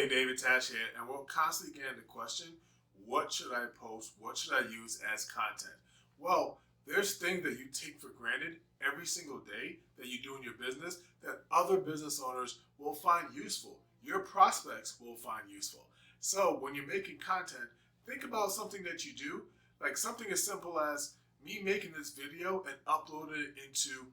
Hey David, Tash here, and we're constantly getting the question, what should I post? What should I use as content? Well, there's things that you take for granted every single day that you do in your business that other business owners will find useful. Your prospects will find useful. So when you're making content, think about something that you do, like something as simple as me making this video and uploading it into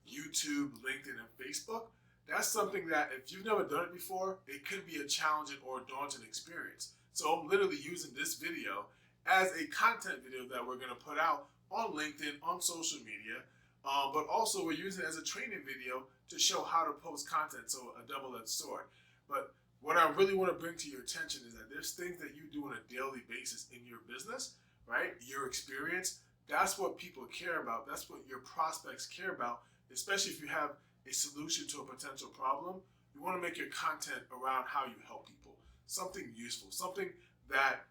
YouTube, LinkedIn, and Facebook. That's something that if you've never done it before, it could be a challenging or daunting experience. So I'm literally using this video as a content video that we're going to put out on LinkedIn, on social media, but also we're using it as a training video to show how to post content, so a double-edged sword. But what I really want to bring to your attention is that there's things that you do on a daily basis in your business, right? Your experience, that's what people care about. That's what your prospects care about, especially if you have a solution to a potential problem. You want to make your content around how you help people. Something useful, something that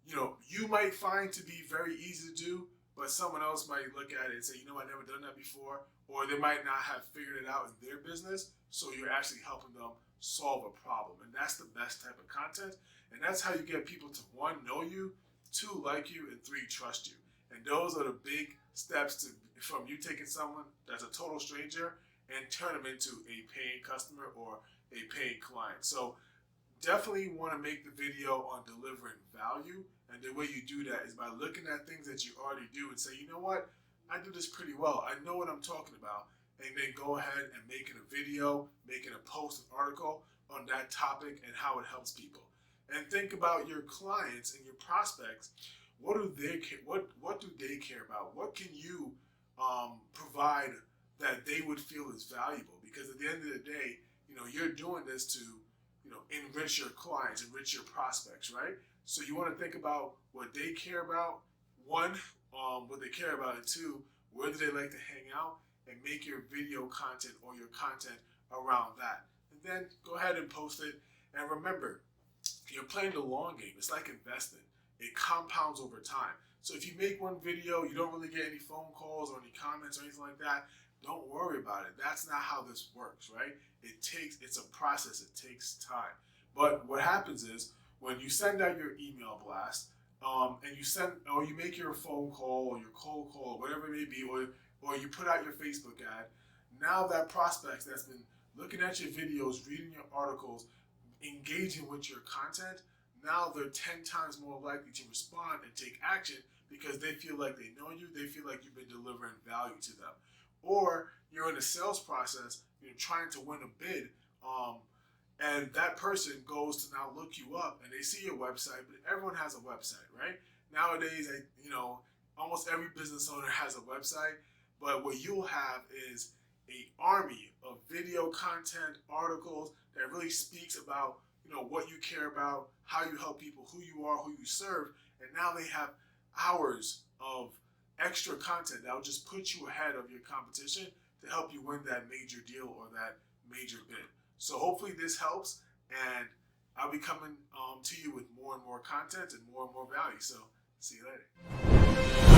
you might find to be very easy to do, but someone else might look at it and say, I've never done that before, or they might not have figured it out in their business, so you're actually helping them solve a problem. And that's the best type of content, and that's how you get people to, one, know you, two, like you, and three, trust you. And those are the big steps from you taking someone that's a total stranger and turn them into a paying customer or a paying client. So definitely want to make the video on delivering value. And the way you do that is by looking at things that you already do and say, you know what, I do this pretty well. I know what I'm talking about. And then go ahead and making a video, making a post, an article on that topic and how it helps people. And think about your clients and your prospects. What do they care? What do they care about? What can you provide that they would feel is valuable? Because at the end of the day, you're doing this to, enrich your clients, enrich your prospects, right? So you want to think about what they care about. One, what they care about, and two, where do they like to hang out, and make your video content or your content around that. And then go ahead and post it. And remember, you're playing the long game. It's like investing. It compounds over time. So if you make one video, you don't really get any phone calls or any comments or anything like that, don't worry about it. That's not how this works, right? It's a process. It takes time. But what happens is when you send out your email blast, and you make your phone call or your cold call, whatever it may be, or you put out your Facebook ad, now that prospect that's been looking at your videos, reading your articles, engaging with your content, now they're 10 times more likely to respond and take action because they feel like they know you, they feel like you've been delivering value to them. Or you're in a sales process, you're trying to win a bid, and that person goes to now look you up and they see your website, but everyone has a website, right? Nowadays, almost every business owner has a website, but what you'll have is an army of video content, articles that really speaks about, what you care about, how you help people, who you are, who you serve, and now they have hours of extra content that will just put you ahead of your competition to help you win that major deal or that major bid. So hopefully this helps, and I'll be coming to you with more and more content and more value. So see you later.